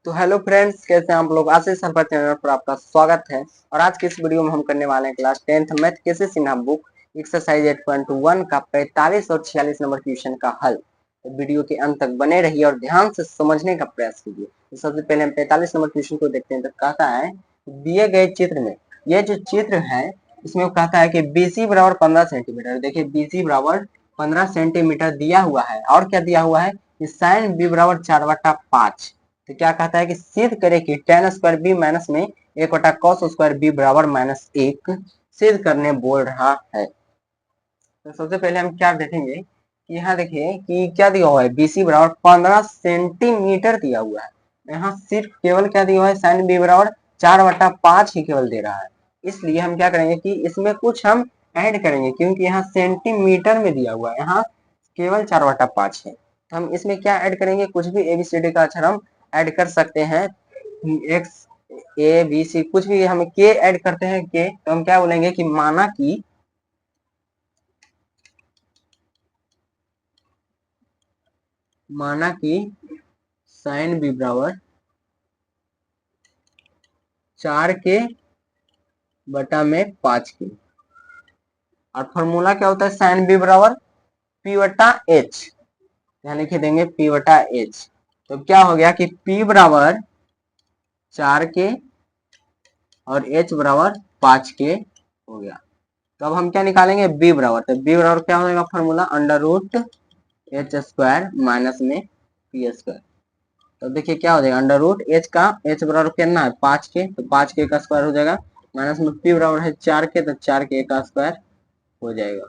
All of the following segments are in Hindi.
तो हेलो फ्रेंड्स, कैसे हैं आप लोग। आशीष सर पर चैनल पर आपका स्वागत है। और आज के इस वीडियो में हम करने वाले हैं क्लास 10th मैथ केसी सिन्हा बुक एक्सरसाइज 8.1 का 45 और 46 नंबर क्वेश्चन का हल। तो वीडियो के अंत तक बने रहिए और ध्यान से समझने का प्रयास कीजिए। तो सबसे पहले हम 45 नंबर क्वेश्चन को देखते हैं। तो कहता है दिए गए चित्र में, ये जो चित्र है इसमें वो कहता है कि BC बराबर 15 सेंटीमीटर। देखिए BC बराबर 15 सेंटीमीटर दिया हुआ है और क्या दिया हुआ है कि साइन B बराबर 4/5। तो क्या कहता है कि सिद्ध करे कि tan स्क्वायर बी माइनस में 1/cos स्क्वायर बी बराबर -1 सिद्ध करने बोल रहा है। तो सबसे पहले हम क्या देखेंगे कि यहाँ देखिए कि क्या दिया हुआ है, BC बराबर 15 सेंटीमीटर दिया हुआ है। यहाँ सिर्फ केवल क्या दिया हुआ है, साइन बी बराबर 4/5 ही केवल दे रहा है। इसलिए हम क्या करेंगे कि इसमें कुछ हम ऐड करेंगे, क्योंकि यहाँ सेंटीमीटर में दिया हुआ है, यहाँ केवल 4/5 है। तो हम इसमें क्या ऐड करेंगे, कुछ भी ABCD का अक्षर हम ऐड कर सकते हैं। एक्स ए बी सी कुछ भी हम के ऐड करते हैं के, तो हम क्या बोलेंगे कि माना कि साइन बी बराबर 4 के बटा में 5 के। और फॉर्मूला क्या होता है, साइन बी बराबर P बटा H। यहाँ लिख देंगे P बटा H। तो क्या हो गया कि P बराबर 4 के और H बराबर 5 के हो गया। तो अब हम क्या निकालेंगे, B बराबर। तो B बराबर क्या हो जाएगा फॉर्मूला, √H स्क्वायर माइनस में P स्क्वायर। तो देखिए क्या हो जाएगा, √H का H बराबर कितना है 5 के, तो 5 के का स्क्वायर हो जाएगा, माइनस में P बराबर है 4 के, तो 4 के का स्क्वायर हो जाएगा।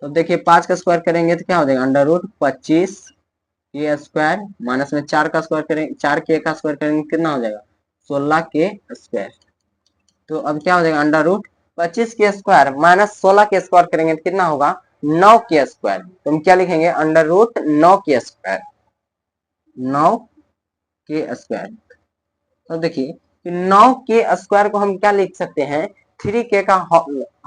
तो देखिए 5 का स्क्वायर करेंगे तो क्या हो जाएगा, √25 के स्क्वायर माइनस में 4 का स्क्वायर करेंगे, 4 के का स्क्वायर करेंगे कितना हो जाएगा, 16 के स्क्वायर। तो अब क्या हो जाएगा, √25 के स्क्वायर माइनस 16 के स्क्वायर करेंगे तो कितना होगा, 9 के स्क्वायर। तो हम क्या लिखेंगे, √9 के स्क्वायर, 9 के स्क्वायर। तो देखिए कि 9 के स्क्वायर को हम क्या लिख सकते हैं, 3 के का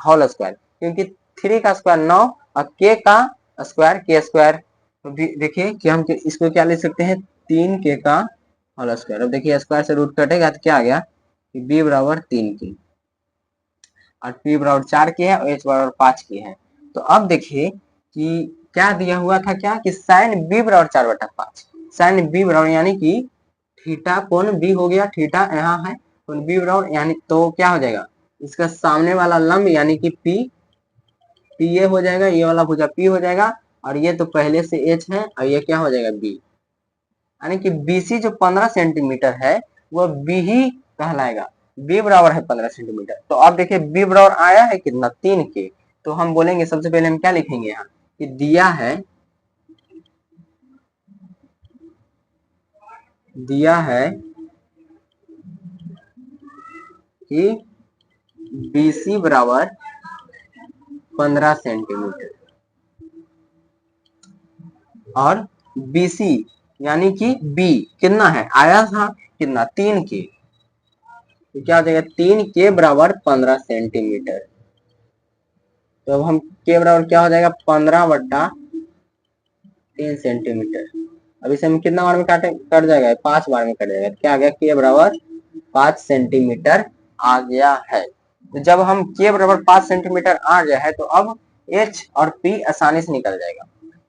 होल स्क्वायर, क्योंकि 3 का स्क्वायर 9 और के का स्क्वायर के स्क्वायर। तो देखिए कि हम इसको क्या लिख सकते हैं, 3 के का होल स्क्वायर। अब देखिए स्क्वायर से रूट कटेगा तो क्या आ गया कि B बराबर 3 के और P बराबर 4 के है और H बराबर 5 के है। तो अब देखिए कि क्या दिया हुआ था, क्या कि साइन B बराबर 4/5। साइन B बराबर यानी कि थीटा कोण B हो गया, थीटा यहाँ है कोण B बराबर, यानी तो क्या हो जाएगा, इसका सामने वाला लंब यानी कि P ये हो जाएगा, ये वाला भुजा P हो जाएगा, और ये तो पहले से H है और ये क्या हो जाएगा B, यानी कि BC जो 15 सेंटीमीटर है वो B ही कहलाएगा। B बराबर है 15 सेंटीमीटर। तो अब देखिए B बराबर आया है कितना, 3 के। तो हम बोलेंगे सबसे पहले हम क्या लिखेंगे यहाँ कि दिया है कि BC बराबर 15 सेंटीमीटर और BC यानी कि B कितना है, आया था कितना, 3 के। तो क्या हो जाएगा, 3 के बराबर 15 सेंटीमीटर। तो अब हम के बराबर क्या हो जाएगा, 15/3 सेंटीमीटर। अब इसे हम कितना बार में कट जाएगा, 5 बार में कट जाएगा। क्या आ गया, के बराबर 5 सेंटीमीटर आ गया है। तो जब हम के बराबर 5 सेंटीमीटर आ गया है तो अब H और P आसानी से निकल जाएगा,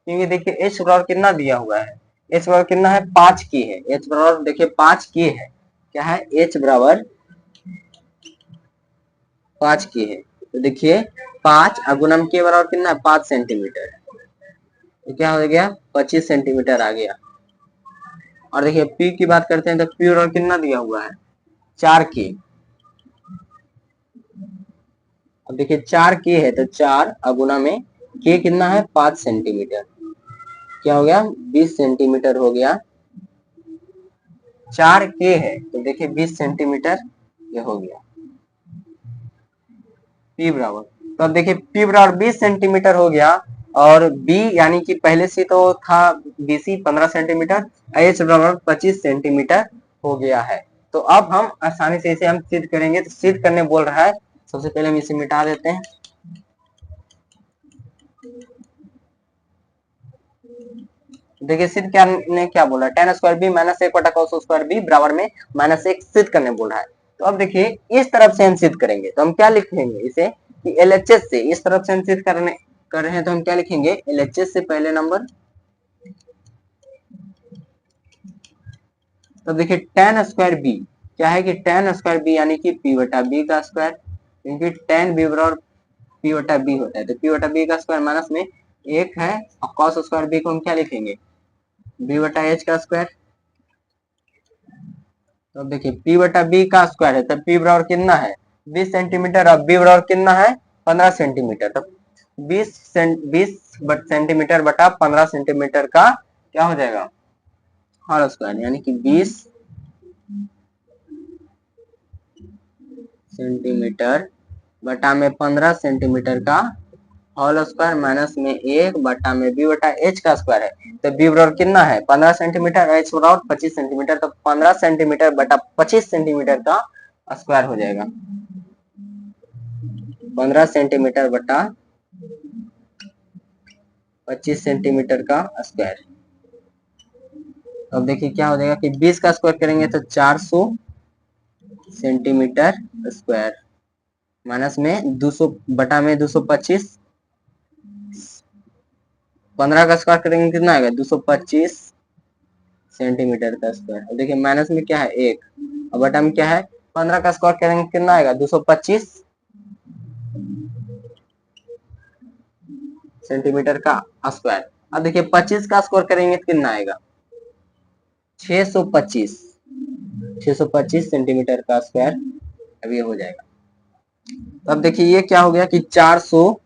क्योंकि देखिए H बराबर कितना दिया हुआ है, H बराबर कितना है 5 के है। H बराबर देखिए 5 के है, क्या है, H बराबर 5 के है। तो देखिए 5 गुणम के बराबर कितना है 5 सेंटीमीटर, तो क्या हो गया 25 सेंटीमीटर आ गया। और देखिए P की बात करते हैं तो P बराबर कितना दिया हुआ है 4 के। अब देखिए 4 के है तो 4 गुना में के कितना है 5 सेंटीमीटर, क्या हो गया 20 सेंटीमीटर हो गया। 4 के है तो देखिए 20 सेंटीमीटर ये हो गया P बराबर। तो अब देखिए P बराबर 20 सेंटीमीटर हो गया, और B यानी कि पहले से तो था BC 15 सेंटीमीटर, H बराबर 25 सेंटीमीटर हो गया है। तो अब हम आसानी से इसे हम सिद्ध करेंगे। तो सिद्ध करने बोल रहा है, सबसे पहले हम इसे मिटा देते हैं। देखिए सिद्ध क्या ने क्या बोला, tan स्क्वायर बी माइनस 1 बटा cos स्क्वायर बी बराबर में -1 सिद्ध करने बोल रहा है। तो अब देखिए इस तरफ से हम सिद्ध करेंगे तो हम क्या लिखेंगे इसे कि LHS से, इस तरफ से हम सिद्ध कर रहे हैं तो हम क्या लिखेंगे, LHS से पहले नंबर। तो देखिए tan स्क्वायर बी क्या है कि tan स्क्वायर बी यानी कि p बटा बी का स्क्वायर, क्योंकि tan बी बराबर p बटा बी होता है तो p बटा बी का स्क्वायर माइनस में 1 है और cos स्क्वायर बी को हम क्या लिखेंगे, b बटा h का स्क्वायर। तो अब देखिए p बटा b का स्क्वायर है तो p बराबर कितना है 20 सेंटीमीटर और b बराबर कितना है 15 सेंटीमीटर। तो 20 सेंटीमीटर बटा 15 सेंटीमीटर का क्या हो जाएगा होल स्क्वायर, यानी कि 20 सेंटीमीटर बटा में 15 सेंटीमीटर का होल स्क्वायर माइनस में 1 बटा में b बटा h का स्क्वायर है। तो b बराबर कितना है 15 सेंटीमीटर, h बराबर 25 सेंटीमीटर, तो 15 सेंटीमीटर बटा 25 सेंटीमीटर का स्क्वायर हो जाएगा, 15 सेंटीमीटर बटा 25 सेंटीमीटर का स्क्वायर। अब देखिए क्या हो जाएगा कि 20 का स्क्वायर करेंगे तो 400 सेंटीमीटर स्क्वायर माइनस में 200 बटा में 225, 15 का स्क्वायर करेंगे कितना आएगा 225 सेंटीमीटर का स्क्वायर। अब देखिए माइनस में क्या है 1 और बटा में क्या है 15 का स्क्वायर करेंगे कितना आएगा 225 सेंटीमीटर का स्क्वायर। अब देखिए 25 का स्क्वायर करेंगे तो कितना आएगा 625 सेंटीमीटर का स्क्वायर। अब ये हो जाएगा। अब देखिए ये क्या हो गया कि 400,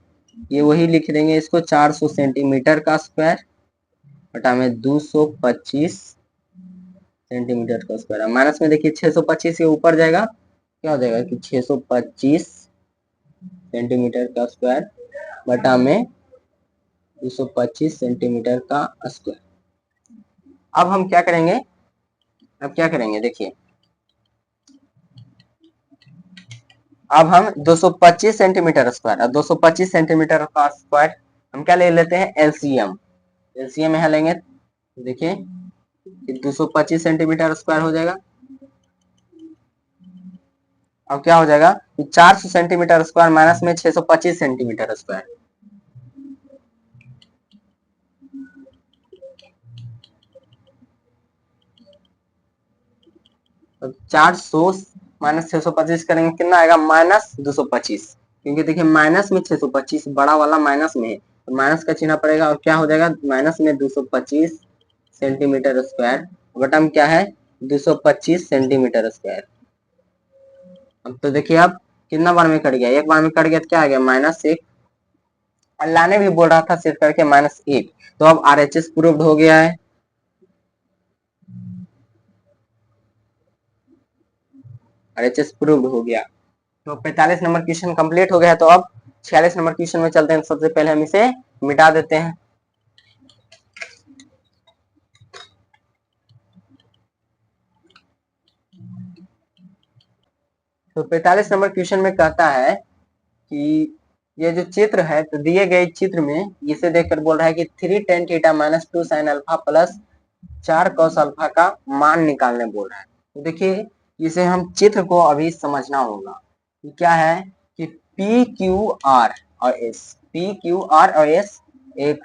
ये वही लिख देंगे इसको 400 सेंटीमीटर का स्क्वायर बटा में 225 सेंटीमीटर का स्क्वायर। माइनस में देखिए 625 के ऊपर जाएगा क्या हो जाएगा कि 625 सेंटीमीटर का स्क्वायर बटा में 225 सेंटीमीटर का स्क्वायर। अब हम क्या करेंगे, अब क्या करेंगे देखिए, अब हम 225 सेंटीमीटर स्क्वायर और 225 सेंटीमीटर का स्क्वायर हम क्या ले लेते हैं एलसीएम। एलसीएम यहाँ लेंगे देखिए 225 सेंटीमीटर स्क्वायर हो जाएगा। अब क्या हो जाएगा 400 सेंटीमीटर स्क्वायर माइनस में 625 सेंटीमीटर स्क्वायर। तो 400 माइनस 625 करेंगे कितना आएगा -225, क्योंकि देखिए माइनस में 625 बड़ा वाला माइनस में है तो माइनस का चिन्ह पड़ेगा और क्या हो जाएगा माइनस में 225 सेंटीमीटर स्क्वायर बटा में क्या है 225 सेंटीमीटर स्क्वायर। अब तो देखिए अब कितना बार में कट गया, एक बार में कट गया तो क्या आ गया -1। अल्लाह ने भी बोल रहा था सिर्फ करके -1। तो अब RHS प्रूव्ड हो गया है। RHS प्रूव्ड हो गया। तो 45 नंबर क्वेश्चन कंप्लीट हो गया। तो अब 46 नंबर क्वेश्चन में चलते हैं। सबसे पहले हम इसे मिटा देते हैं। तो 45 नंबर क्वेश्चन में कहता है कि ये जो चित्र है तो दिए गए चित्र में इसे देखकर बोल रहा है कि 3 tan theta minus 2 sin alpha plus 4 cos alpha का मान निकालने बोल रहा है। तो देखिए इसे हम चित्र को अभी समझना होगा कि क्या है कि पी क्यू आर और एस एक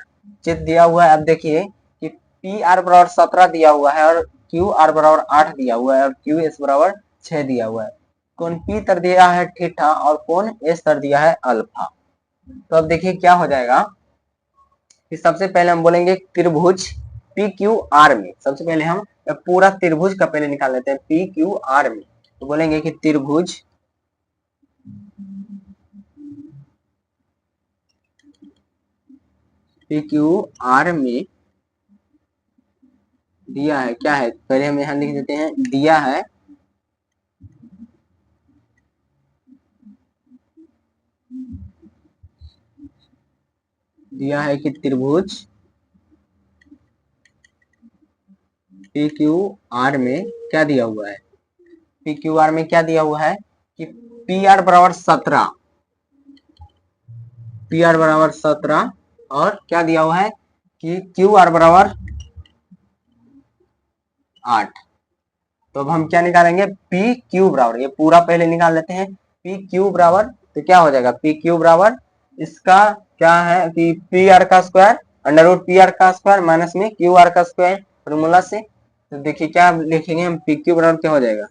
चित्र दिया हुआ है। अब देखिए कि पी आर बराबर 17 दिया हुआ है और क्यू आर बराबर 8 दिया हुआ है और क्यू एस बराबर 6 दिया हुआ है। कौन पी तर दिया है थीटा और कौन एस तर दिया है अल्फा। तो अब देखिए क्या हो जाएगा कि सबसे पहले हम बोलेंगे त्रिभुज पी क्यू आर में। सबसे पहले हम पूरा त्रिभुज का पहले निकाल लेते हैं पी क्यू आर में। तो बोलेंगे कि त्रिभुज पी क्यू आर में दिया है क्या है, पहले हम यहां लिख देते हैं दिया है कि त्रिभुज पी क्यू आर में क्या दिया हुआ है, पी क्यू आर में क्या दिया हुआ है कि पी आर बराबर 17, पी आर बराबर 17 और क्या दिया हुआ है कि क्यू आर बराबर 8। तो अब हम क्या निकालेंगे, पी क्यू बराबर, ये पूरा पहले निकाल लेते हैं, पी क्यू बराबर, तो क्या हो जाएगा, पी क्यू बराबर इसका क्या है कि पी आर का square under root P R का स्क्वायर माइनस में क्यू आर का स्क्वायर फॉर्मूला से। तो देखिए क्या लिखेंगे हम, पी क्यू बराबर क्या हो जाएगा,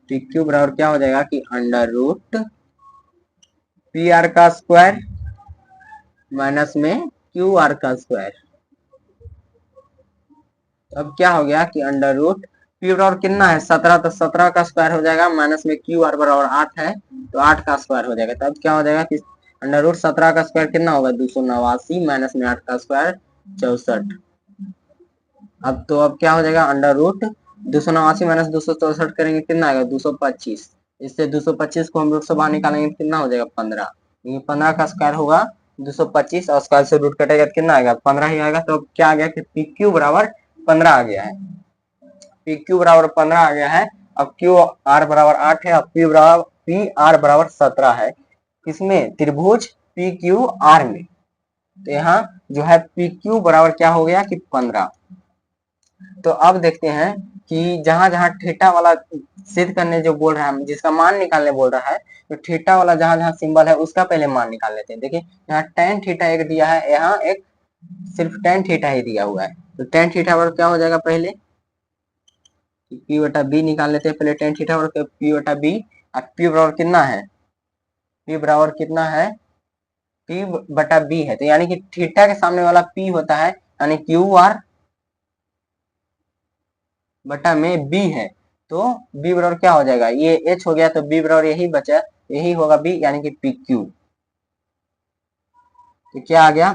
पी क्यू बराबर क्या हो जाएगा कि अंडर रूट पी आर का स्क्वायर माइनस में क्यू आर का स्क्वायर। अब क्या हो गया कि अंडर रूट पी बराबर कितना है 17, तो 17 का स्क्वायर हो जाएगा माइनस में क्यू आर बराबर 8 है तो 8 का स्क्वायर हो जाएगा। तब क्या हो जाएगा कि अंडर रूट 17 का स्क्वायर कितना होगा 289 माइनस में 8 का स्क्वायर 64। अब तो अब क्या हो जाएगा अंडर रूट 289 माइनस 264 करेंगे कितना आएगा 225। इससे 225 को हम रूट से बाहर निकालेंगे कितना हो जाएगा 15। 15 का स्क्वायर होगा 225 और स्क्वायर से रूट कटेगा कितना आएगा 15 ही आएगा। तो अब क्या आ गया कि पी क्यू बराबर 15 आ गया है, पी क्यू बराबर 15 आ गया है। अब क्यू आर बराबर 8 है, अब पी आर बराबर 17 है, किसमें त्रिभुज पी क्यू आर में। तो यहाँ जो है पी क्यू बराबर क्या हो गया कि 15। तो अब देखते हैं कि जहां जहां थीटा वाला सिद्ध करने जो बोल रहा है, जिसका मान निकालने बोल रहा है, तो थीटा वाला जहां जहां सिंबल है उसका पहले मान निकाल लेते हैं। देखिए यहाँ टेन थीटा एक दिया है, यहाँ एक सिर्फ टेन थीटा ही दिया हुआ है। तो टेन थीटा बराबर क्या हो जाएगा, पहले पी बटा बी निकाल लेते हैं, पहले टेन थीटा बराबर पी बटा बी। और पी बराबर कितना है, पी बराबर कितना है, पी बटा बी है, तो यानी कि थीटा के सामने वाला पी होता है, यानी क्यू आर बटा में बी है। तो बी बराबर क्या हो जाएगा, ये एच हो गया तो बी बराबर यही बचा, यही होगा बी यानी कि पी क्यू। तो क्या आ गया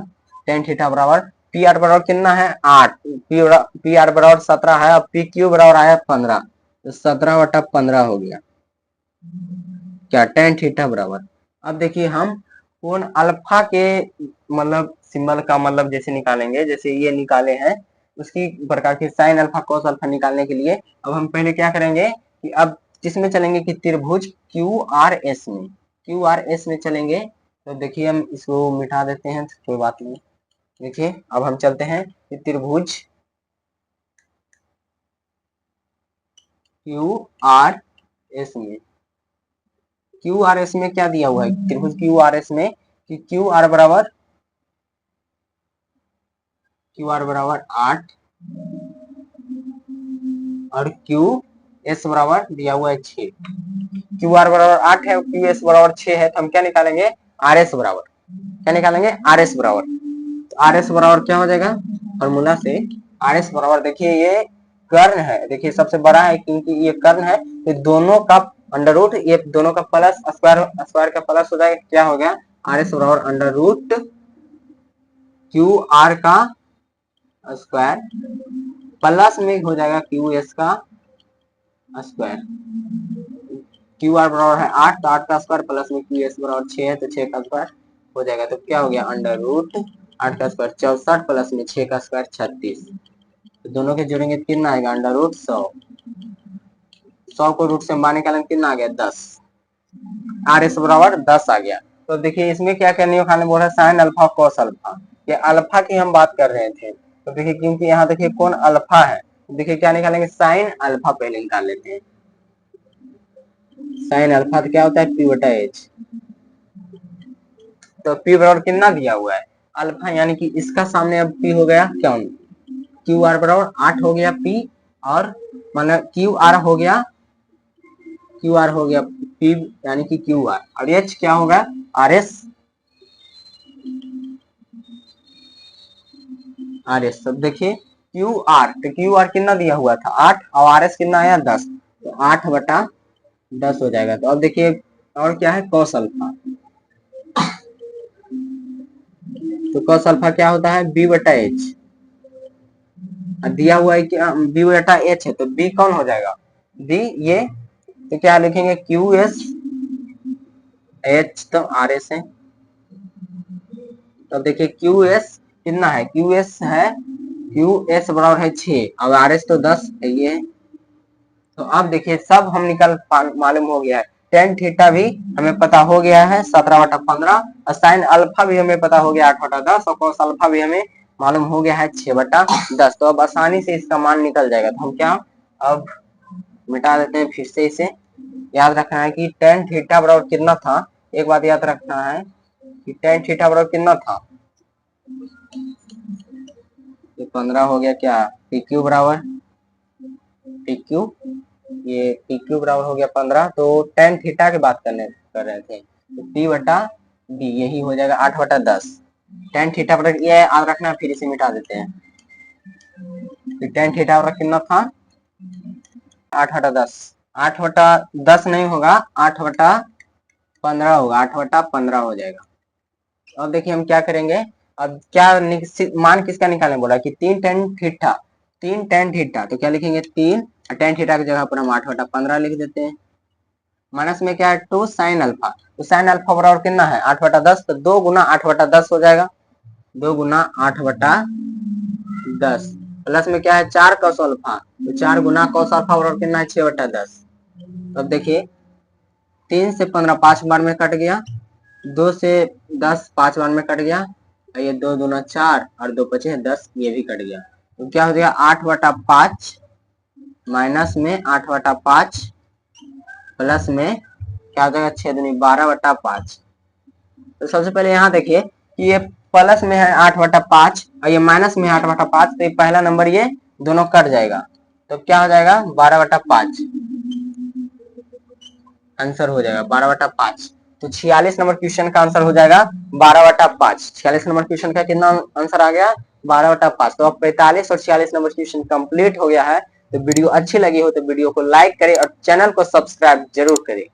टेन थीटा बराबर पी आर बराबर कितना है 8, पी आर बराबर 17 है और पी क्यू बराबर आया 15, तो 17 बटा 15 हो गया क्या टेन थीटा बराबर। अब देखिए हम कोण अल्फा के मतलब सिंबल का मतलब जैसे निकालेंगे, जैसे ये निकाले हैं उसकी प्रकार की साइन अल्फा कॉस अल्फा निकालने के लिए अब हम पहले क्या करेंगे कि अब किसमें चलेंगे कि त्रिभुज क्यू आर एस में, क्यू आर एस में चलेंगे। तो देखिए हम इसको मिटा देते हैं, कोई बात नहीं। देखिए अब हम चलते हैं कि त्रिभुज क्यू आर एस में, क्यू आर एस में क्या दिया हुआ है त्रिभुज क्यू आर एस में कि क्यू आर बराबर 8 और क्यू एस बराबर दिया हुआ है 6। क्यू आर बराबर 8 है, क्यू एस बराबर 6 है, तो हम क्या निकालेंगे आर एस बराबर, क्या निकालेंगे आर एस बराबर। तो आर एस बराबर क्या हो जाएगा फॉर्मूला से, आर एस बराबर देखिए ये कर्ण है, देखिए सबसे बड़ा है क्योंकि ये कर्ण है, तो दोनों का अंडर रूट, ये दोनों का प्लस स्क्वायर, स्क्वायर का प्लस हो जाएगा, क्या हो गया आर एस बराबर अंडर रूट क्यू आर का स्क्वायर प्लस में हो जाएगा क्यू एस का स्क्वायर। क्यू आर बराबर है 8, तो 8 का स्क्वायर प्लस में क्यू एस बराबर 6 है, तो 6 का स्क्वायर हो जाएगा। तो क्या हो गया अंडर रूट 8 का स्क्वायर 64 प्लस में 6 का स्क्वायर 36। तो दोनों के जोड़ेंगे कितना आएगा अंडर रूट 100, 100 को रूट से बाहर निकालेंगे कितना आ गया 10, आर एस बराबर 10 आ गया। तो देखिए इसमें क्या करनी है, खाने बोल रहा है साइन अल्फा कॉस अल्फा, ये अल्फा की हम बात कर रहे थे। तो देखिए क्योंकि यहाँ देखिए कौन अल्फा है, देखिए क्या निकालेंगे साइन अल्फा पहले निकाल लेते हैं। साइन अल्फा तो क्या होता है पी बटा एच, तो पी बराबर कितना दिया हुआ है अल्फा, यानी कि इसका सामने अब पी हो गया क्या, क्यू आर बराबर 8 हो गया पी, और मतलब क्यू आर हो गया, क्यू आर हो गया पी यानी कि क्यू आर, और एच क्या होगा आर एस, आर एस। सब देखिए क्यू आर, तो क्यू आर कितना दिया हुआ था 8 और आर एस कितना आया 10, तो 8 बटा 10 हो जाएगा। तो अब देखिए और क्या है कॉस अल्फा, तो कॉस अल्फा क्या होता है बी बटा एच, दिया हुआ है क्या बी बटा एच है, तो बी कौन हो जाएगा बी ये, तो क्या लिखेंगे क्यू एस एच, तो आर एस है। तो देखिए क्यू एस कितना है, क्यू एस है, क्यू एस बराबर है 6 और आर एस तो 10 है ये। तो अब देखिए सब हम निकल मालूम हो गया है, टेन थीटा भी हमें पता हो गया है 17 बटा 15, और साइन अल्फा भी हमें पता हो गया 8 बटा 10, और कॉस अल्फा भी हमें मालूम हो गया है 6/10। तो अब आसानी से इसका मान निकल जाएगा। तो हम क्या अब मिटा देते हैं फिर से इसे। याद रखना है कि tan थीटा बराबर कितना था। एक बात याद रखना है कि tan थीटा बराबर कितना था। ये 15 हो गया क्या, PQ बराबर PQ, ये PQ बराबर हो गया 15। तो tan थीटा की बात कर रहे थे, तो P/D यही हो जाएगा 8/10। tan थीटा बराबर ये याद रखना, फिर इसे मिटा देते हैं। तो tan थीटा बराबर कितना था 8/10। 8/10 नहीं होगा, 8/15 होगा, 8/15 हो जाएगा। अब देखिए हम क्या करेंगे। अब क्या मान किसका निकालने बोला कि 3 tan थीटा, 3 tan थीटा, तो क्या लिखेंगे 3 tan थीटा की जगह पर हम 8/15 लिख देते हैं। माइनस में क्या है 2 sin अल्फा, तो sin अल्फा बराबर कितना है 8/10, तो 2 गुना 8/10 हो जाएगा, 2 गुना 8/10। प्लस में क्या है 4 cos अल्फा, तो 4 गुना cos अल्फा बराबर कितना है 6/10। अब देखिए 3 से 15 5 बार में कट गया, 2 से 10 5 बार में कट गया, ये 2 दूना 4 और 2 बचे 10, ये भी कट गया। तो क्या हो जाएगा 8/5 माइनस में 8/5 प्लस में क्या हो जाएगा 6 दूनी 12/5। तो सबसे पहले यहाँ देखिए कि ये प्लस में है 8/5 और ये माइनस में है 8/5, तो ये पहला नंबर ये दोनों कट जाएगा, तो क्या हो जाएगा 12/5 आंसर हो जाएगा 12/5। तो 46 नंबर क्वेश्चन का आंसर हो जाएगा 12/5। 46 नंबर क्वेश्चन का कितना आंसर आ गया 12/5। तो अब 45 और 46 नंबर क्वेश्चन कंप्लीट हो गया है। तो वीडियो अच्छी लगी हो तो वीडियो को लाइक करें और चैनल को सब्सक्राइब जरूर करें।